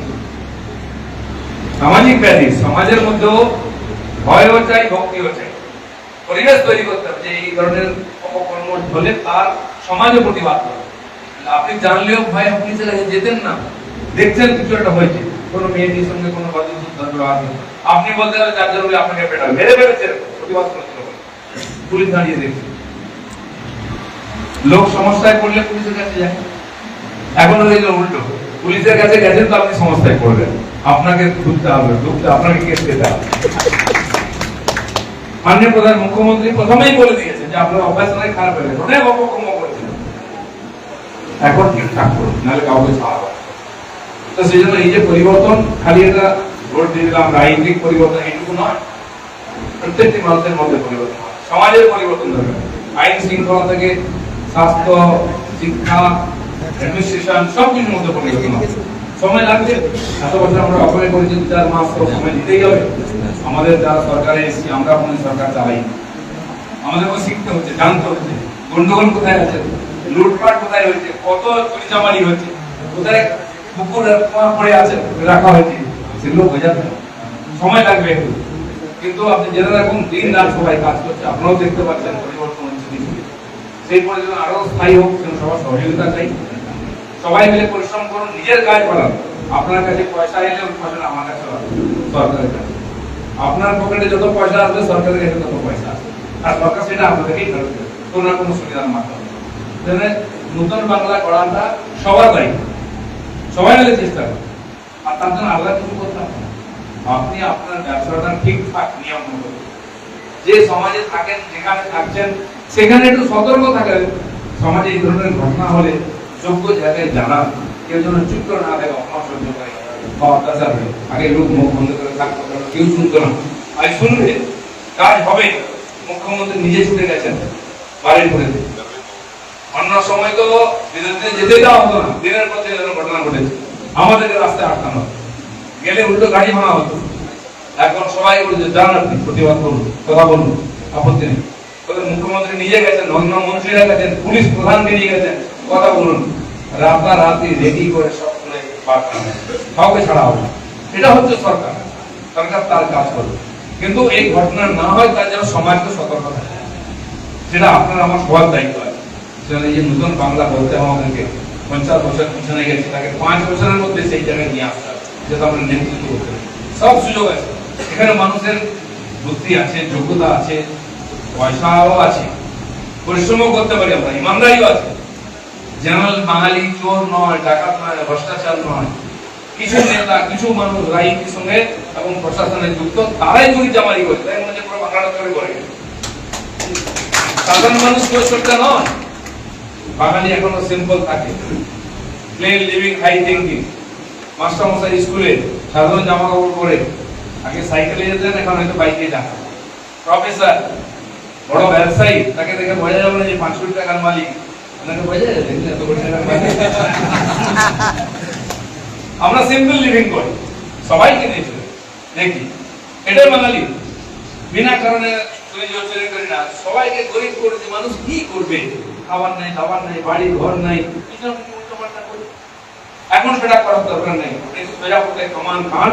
সামাজিক ব্যাধি। সমাজের মধ্যেও ভয়ও চাই, ভক্তিও চাই, পরিবেশ তৈরি করতে হবে যে এই ধরনের অপকর্ম হলে তার সমাজে প্রতিবাদ করে। আপনি জানলেও ভয় আপনি যেতেন না, দেখছেন কিছু একটা হয়েছে, কোনো মেয়েটির সঙ্গে কোনো ব্যবহার, আপনি বলতে গেলে যার জন্য আপনাকে পেটাবে, মেরে ফেলেছে, প্রতিবাদ করতে হবে, পুলিশ দাঁড়িয়ে দেখছে। লোক সমস্যায় পড়লে পুলিশের কাছে যায়, এখন উল্টো, পুলিশের কাছে গেছেন তো আপনি সমস্যায় পড়বেন, আপনাকে ঢুকতে হবে, আপনাকে কেস পেতে হবে। মাননীয় প্রধান মুখ্যমন্ত্রী প্রথমেই বলে দিয়েছে যে আপনার অভ্যাস অনেক খারাপ হয়ে গেছে, অনেক অপকর্ম করেছেন, এখন ঠিকঠাক করুন, নাহলে কাউকে ছাড়া হবে। তো সেই জন্য এই যে পরিবর্তন, খালি এটা ভোট দিয়ে দিলাম, রাজনৈতিক পরিবর্তন এইটুকু নয়, প্রত্যেকটি মানুষের মধ্যে পরিবর্তন হয়, সমাজের পরিবর্তন দরকার। আইন শৃঙ্খলা থেকে স্বাস্থ্য, শিক্ষা, অ্যাডমিনিস্ট্রেশন সবকিছুর মধ্যে পরিবর্তন হবে, সময় লাগবে। এত বছর আমরা অপেক্ষা করেছি, 2-4 মাস তো সময় দিতেই হবে। আমাদের যারা সরকারে এসেছি, আমরা কোনো সরকার চালাই, আমাদেরকে শিখতে হচ্ছে, জানতে হচ্ছে গন্ডগোল কোথায় আছে, লুটপাট কোথায় হয়েছে, কত চুরি চামারি হয়েছে, কোথায় পুকুর পড়ে আছে রাখা হয়েছে, সেগুলো বোঝাতে সময় লাগবে একটু। কিন্তু আপনি জেনে রাখুন, দিন রাত সবাই কাজ করছে, আপনারাও দেখতে পাচ্ছেন পরিবর্তন হচ্ছে। সেই পরিবর্তন আরো স্থায়ী হোক, সবার সহযোগিতা চাই। সবাই মিলে পরিশ্রম করুন, নিজের কাজ করান। আপনার কাছে পয়সা এলে ওই পয়সা আমার কাছে সরকারের কাছে, আপনার পকেটে যত পয়সা আসবে সরকারের কাছে তত পয়সা আসবে, আর সরকার সেটা আপনাদেরকেই ফেরত দেবে কোনো না কোনো সুবিধার মাধ্যমে। নতুন বাংলা গড়াটা সবার দায়িত্ব, সবাই মিলে চেষ্টা করুন। আর তার জন্য আলাদা কিছু করতে হবে, আপনি আপনার ব্যবসাটা ঠিকঠাক নিয়ম মতো, যে সমাজে থাকেন, যেখানে থাকছেন সেখানে একটু সতর্ক থাকেন। সমাজে এই ধরনের ঘটনা হলে যোগ্য জায়গায় জানান, কেউ যেন চুপ করে না থাকে, অপমান সহ্য করে বা অত্যাচার হয়। আগে লোক মুখ বন্ধ করে থাকতো, কেউ শুনতো না, আজ শুনবে, কাজ হবে। মুখ্যমন্ত্রী নিজে ছুটে গেছেন বাড়ির ঘুরে। অন্য সময় তো বিরুদ্ধে যেতে দেওয়া হতো না, দিনের পর দিন ঘটনা ঘটেছে, আমাদেরকে রাস্তায় আটকানো গেলে উল্টো গাড়ি ভাঙা হতো। এখন সবাই বলছে যান আপনি প্রতিবাদ করুন, কথা বলুন, আপত্তি নেই। মুখ্যমন্ত্রী নিজে গেছেন, অন্য মন্ত্রীরা গেছেন, পুলিশ প্রধানকে নিয়ে গেছেন, কথা বলুন। রাতারাতি রেডি করে সব করে কাউকে ছাড়া হবে। এটা হচ্ছে সরকার, সরকার তার কাজ করবে। কিন্তু এই ঘটনা না হয় তার যেন সমাজকে সতর্ক থাকে, সেটা আপনার আমার সবার দায়িত্ব আছে। সেটা এই যে নতুন বাংলা বলতে আমাদেরকে 50 বছর পিছনে গেছে, তাকে 5 বছরের মধ্যে সেই জায়গায় নিয়ে আসতে হবে, যেটা আমরা নেতৃত্ব করতে হবে। সব সুযোগ আছে এখানে, মানুষের বুদ্ধি আছে, যোগ্যতা আছে, পয়সাও আছে, পরিশ্রমও করতে পারি আমরা, ইমানদারিও আছে। জেনারেল বাঙালি চোর নয়, ডাকাত নয়, ভ্রষ্টাচার নয়। কিছু নেতা, কিছু মানুষ রাজনীতির সঙ্গে এবং প্রশাসনের যুক্ত, তারাই চুরি জামারি করে, তাই মনে পুরো বাংলাটা করে সাধারণ মানুষ কেউ চোরটা নয়। বাঙালি এখনো সিম্পল থাকে, plain living, high thinking. Master মশাই স্কুলে সাধারণ জামা কাপড় পরে, আগে সাইকেলে যেতেন, এখন হয়তো বাইকে যান। প্রফেসর, বড় ব্যবসায়ী, তাকে দেখে বোঝা যাবে না যে 5 কোটি টাকার মালিক। আমরা সিম্পল লিভিং করি, সবাইকে নিয়েছি দেখি, এটাই বাঙালি। বিনা কারণে চুরি করি না, সবাইকে গরিব করেছে। মানুষ কি করবে? খাবার নাই, দাবার নাই, বাড়ি ঘর নাই, এখন সেটা করার দরকার নেই। প্রজাপতি কমান খান,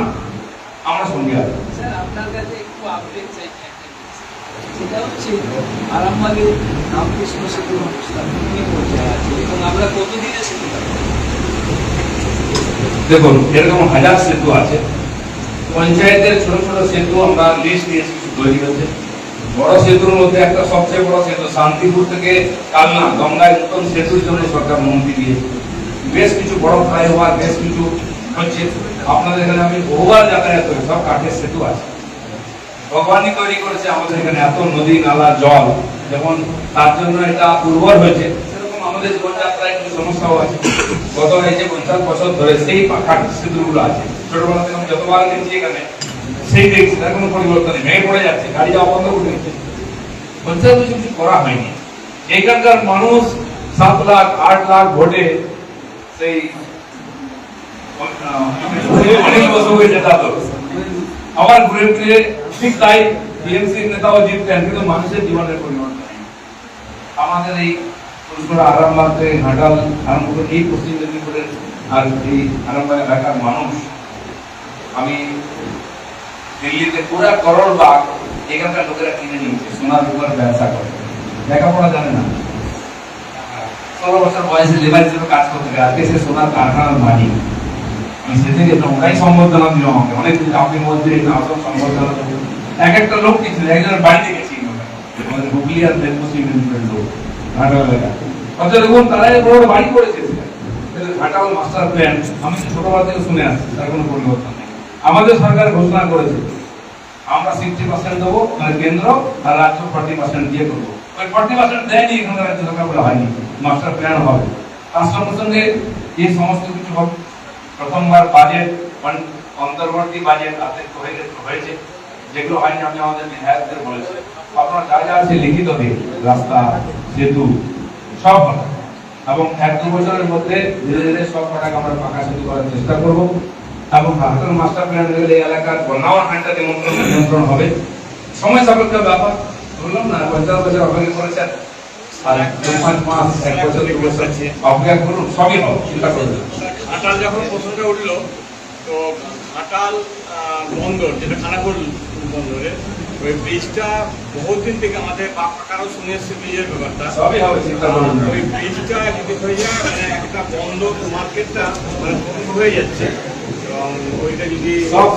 আমরা সঙ্গে আছি। স্যার, আপনার কাছে একটু আপডেট চাই। সেটা হচ্ছে আরামবাগের রামকৃষ্ণ সেতুর অবস্থা কি পর্যায়ে আছে এবং আমরা কতদিনে সেতু পাবো? দেখুন, এরকম হাজার সেতু আছে। পঞ্চায়েতের ছোট ছোট সেতু আমরা লিস্ট দিয়েছি, তৈরি হচ্ছে। বড় সেতুর মধ্যে একটা সবচেয়ে বড় সেতু শান্তিপুর থেকে কালনা গঙ্গায় নতুন সেতুর জন্য সরকার অনুমতি দিয়েছে। বেশ কিছু বড় ফ্লাইওভার, বেশ কিছু হচ্ছে। আপনাদের এখানে আমি বহুবার যাতায়াত করি, সব কাঠের সেতু আছে। ভগবানই তৈরি করেছে আমাদের এখানে এত নদী নালা জল, যেমন তার জন্য এটা উর্বর হয়েছে, সেরকম আমাদের জীবনযাত্রায় কিছু সমস্যাও আছে। গত এই যে 50 বছর ধরে সেই কাঠের সেতুগুলো আছে, ছোটবেলা থেকে আমি যতবার গেছি এখানে সেই দেখছি, তার কোনো পরিবর্তন নেই। ভেঙে পড়ে যাচ্ছে, গাড়ি যাওয়া বন্ধ করে দিচ্ছে। 50 বছর কিছু করা হয়নি। এইখানকার মানুষ 7 লাখ 8 লাখ ভোটে সেই অনেক বছর হয়ে যেত, আবার ঘুরে ফিরে ঠিক তাই টিএমসি নেতাও জিততেন, কিন্তু মানুষের জীবনের পরিবর্তন নেই। আমাদের এই পুরুষরা আরামবাগ থেকে ঘাটাল আরম্ভ করে এই পশ্চিম মেদিনীপুরের আর এই আরামবাগ এলাকার মানুষ, আমি দিল্লিতে পুরা করোড় বাগ এখানকার লোকেরা কিনে নিয়েছে, সোনার উপর ব্যবসা করে, লেখাপড়া জানে না, 16 বছর বয়সে লেবার হিসেবে কাজ করতে গেছে, আজকে সে সোনার কারখানার মালিক। আমি সেদিন গেছিলাম, ওরাই সম্বর্ধনা দিল আমাকে, অনেক আপনি মধ্যে আসল সম্বর্ধনা। এক একটা লোক কিছু একজনের বাড়িতে গেছি, আমাদের হুগলি আর পশ্চিম মেদিনীপুরের লোক, ঘাটাল এলাকা। অথচ দেখুন তারা বড় বাড়ি করেছে ঘাটাল মাস্টার প্ল্যান, আমি ছোটবেলা থেকে শুনে আসছি, তার কোনো পরিবর্তন নেই। আমাদের সরকার ঘোষণা করেছে আমরা 60% দেবো, মানে কেন্দ্র আর রাজ্য 40% দিয়ে করবো। ওই 40% দেয়নি, এখানকার রাজ্য সরকার বলে হয়নি, মাস্টার প্ল্যান হবে। তার সঙ্গে সঙ্গে এই সমস্ত কিছু হবে। প্রথমবার বাজেট, অন্তর্বর্তী বাজেট হয়েছে, যেগুলো হয়নি আমি আমাদের বিধায়কদের বলেছি, আপনারা যা যা আছে লিখিত দিন, রাস্তা সেতু সব হবে। এবং 1-2 বছরের মধ্যে ধীরে ধীরে সব কটাকে আমরা পাকা সেতু করার চেষ্টা করবো। এবং হাতের মাস্টার প্ল্যান গেলে এলাকার বন্যাও হাঁটা নিয়ন্ত্রণ হবে। সময় সাপেক্ষ ব্যাপার, বললাম না 50 বছর অপেক্ষা করেছেন, আর 2-5 মাস 1 বছর 2 বছর অপেক্ষা করুন, সবই হবে, চিন্তা করবেন। ঘাটাল যখন প্রশ্নটা উঠলো, তো ঘাটাল বন্দর, যেটা খানাকুল বন্দরে, ওই ব্রিজটা বহুদিন থেকে আমাদের বাপ কাকারও শুনে এসছে, ব্রিজের ব্যাপারটা সবই হবে, চিন্তা করবেন না। ওই ব্রিজটা যদি হয়ে যায়, মানে একটা বন্দর মার্কেটটা মানে বন্ধ হয়ে যাচ্ছে, এবং ওইটা যদি সব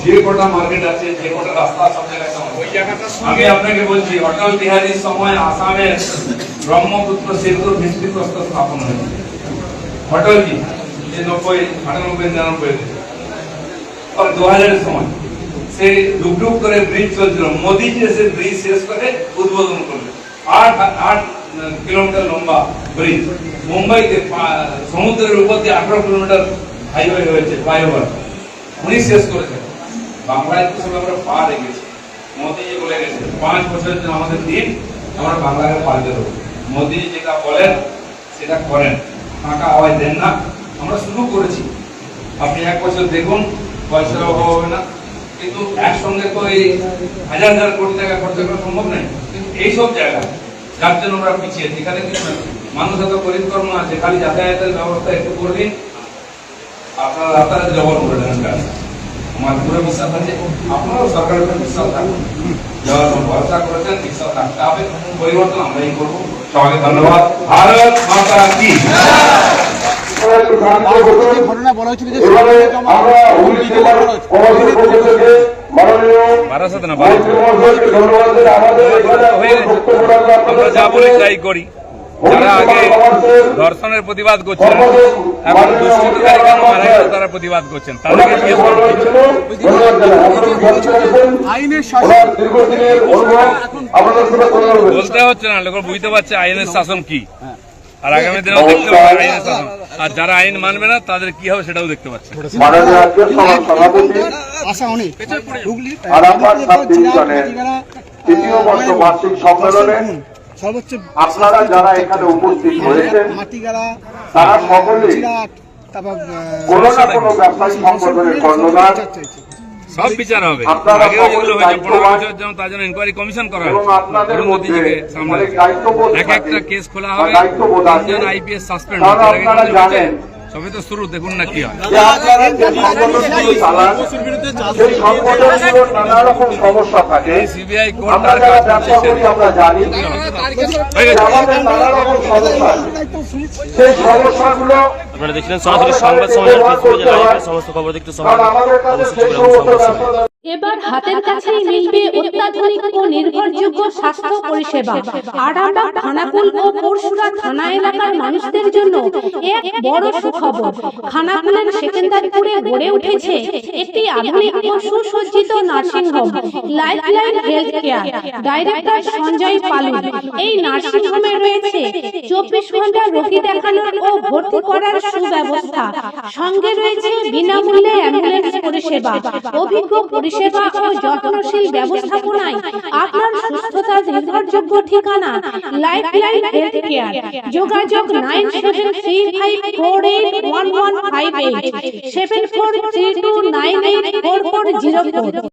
যে কটা মার্কেট আছে, যে কটা রাস্তা, সব জায়গায় ওই জায়গাটা আমি আপনাকে বলছি, অটল বিহারীর সময় আসামের ব্রহ্মপুত্র সেতুর ভিত্তিপ্রস্তর স্থাপন হয়েছে। অটলজি যে 98-99 আর 2000 এর সময় সে ডুবডুব করে ব্রিজ চলছিল, মোদী যে সে ব্রিজ শেষ করে উদ্বোধন করলেন। 8 কিলোমিটার লম্বা ব্রিজ, মুম্বাইতে সমুদ্রের উপর দিয়ে 18 কিলোমিটার হাইওয়ে হয়েছে, ফ্লাইওভার, উনি শেষ করেছেন। বাংলায় তো সব আমরা পা রেখেছি, মোদিজি বলে গেছে 5 বছরের জন্য আমাদের দিন, আমরা বাংলাকে পাল্টে দেবো। মোদি যেটা বলেন সেটা করেন, ফাঁকা আওয়াজ দেন না। আমরা শুরু করেছি, আপনি 1 বছর দেখুন, পয়সার অভাব হবে না। কিন্তু একসঙ্গে তো এই হাজার হাজার কোটি টাকা খরচা করা সম্ভব নয়। কিন্তু এইসব জায়গা যার জন্য আমরা পিছিয়ে, যেখানে কিছু মানুষ এত গরিব কর্ম আছে, খালি যাতায়াতের ব্যবস্থা একটু করে দিন, আপনারা রাস্তায় জবর করে দেবেন। আমার পুরো বিশ্বাস আছে, আপনারাও সরকারের উপর বিশ্বাস রাখুন। যারা ভরসা করেছেন, বিশ্বাস রাখতে হবে। পরিবর্তন আমরাই করবো। সবাইকে ধন্যবাদ। ভারত মাতা কি। ঘটনা বলা হয়েছিল যে বারাসাত না, আমরা যা বলি তাই করি। যারা আগে ধর্ষণের প্রতিবাদ করছেন, এখন দুষ্কৃতকারী কেন মারা গেল তারা প্রতিবাদ করছেন, তাদেরকে জিজ্ঞেস করুন। আইনের শাসন বলতে হচ্ছে না, লোক বুঝতে পারছে আইনের শাসন কি, আর আগামী দিনেও দেখতে পাবে আইনের শাসন। আর যারা আইন মানবে না তাদের কি হবে সেটাও দেখতে পাচ্ছে। আশা অনেক তৃতীয় বর্ষ বার্ষিক সম্মেলনে সর্বোচ্চ আপনারা যারা এখানে উপস্থিত হয়েছেন মাটিগাড়া তারা সকলেই তারপর কোনো না কোনো ব্যবসায়ী সংগঠনের কর্ণধার। সব বিচার হবে। আপনারা আগেও যেগুলো হয়েছে 15 দায়িত্ববান বছরের জন্য তার জন্য ইনকোয়ারি কমিশন করা এবং হয়েছে। আপনাদের অরুণ মধ্যে মোদিজিকে সামনে অনেক দায়িত্ববোধ এক থাকে একটা কেস খোলা বা হবে, দায়িত্ববোধ আছে। 3 জন আইপিএস সাসপেন্ড কারণ হবে। আপনারা জানেন সবে তো শুরু, দেখুন না কি হয়। যে আপনারা যে সংগঠনগুলো চালান সেই সংগঠনগুলোর নানা রকম সমস্যা থাকে। সিবিআই কোর্ট আমরা তার যারা কাজ ব্যবসা করছে। করি আমরা জানি হয়ে যে গেছে। আমাদের নানা রকম সমস্যা আছে। সেই সমস্যাগুলো আপনারা দেখছিলেন সরাসরি সংবাদ সম্মেলন ফেসবুকে যে লাইভে সমস্ত খবর দেখতে কারণ সবাই আমাদের কাছে অবশ্যই সেই চলে যাবেন সমস্ত সংবাদ সম্মেলন। ব্যবসা এবার হাতের কাছেই মিলবে অত্যাধুনিক ও নির্ভরযোগ্য স্বাস্থ্য পরিষেবা। আরামবাগ, খানাকুল ও পরশুরা থানা এলাকার মানুষদের জন্য এক বড় সুখবর। খানাকুলের সেকেন্দারপুরে গড়ে উঠেছে একটি আধুনিক ও সুসজ্জিত nursing home, lifeline health care. Director Sanjay Palu. এই নার্সিং হোমে রয়েছে 24 ঘন্টা রোগী দেখানোর ও ভর্তি করার সুব্যবস্থা। সঙ্গে রয়েছে বিনামূল্যে অ্যাম্বুলেন্স পরিষেবা। অভিজ্ঞ পরিষেবা ও যত্নশীল ব্যবস্থাপনায় আপনার সুস্থতার নির্ভরযোগ্য ঠিকানা লাইফলাইন হেলথ কেয়ার। যোগাযোগ 9735481158 7432984404।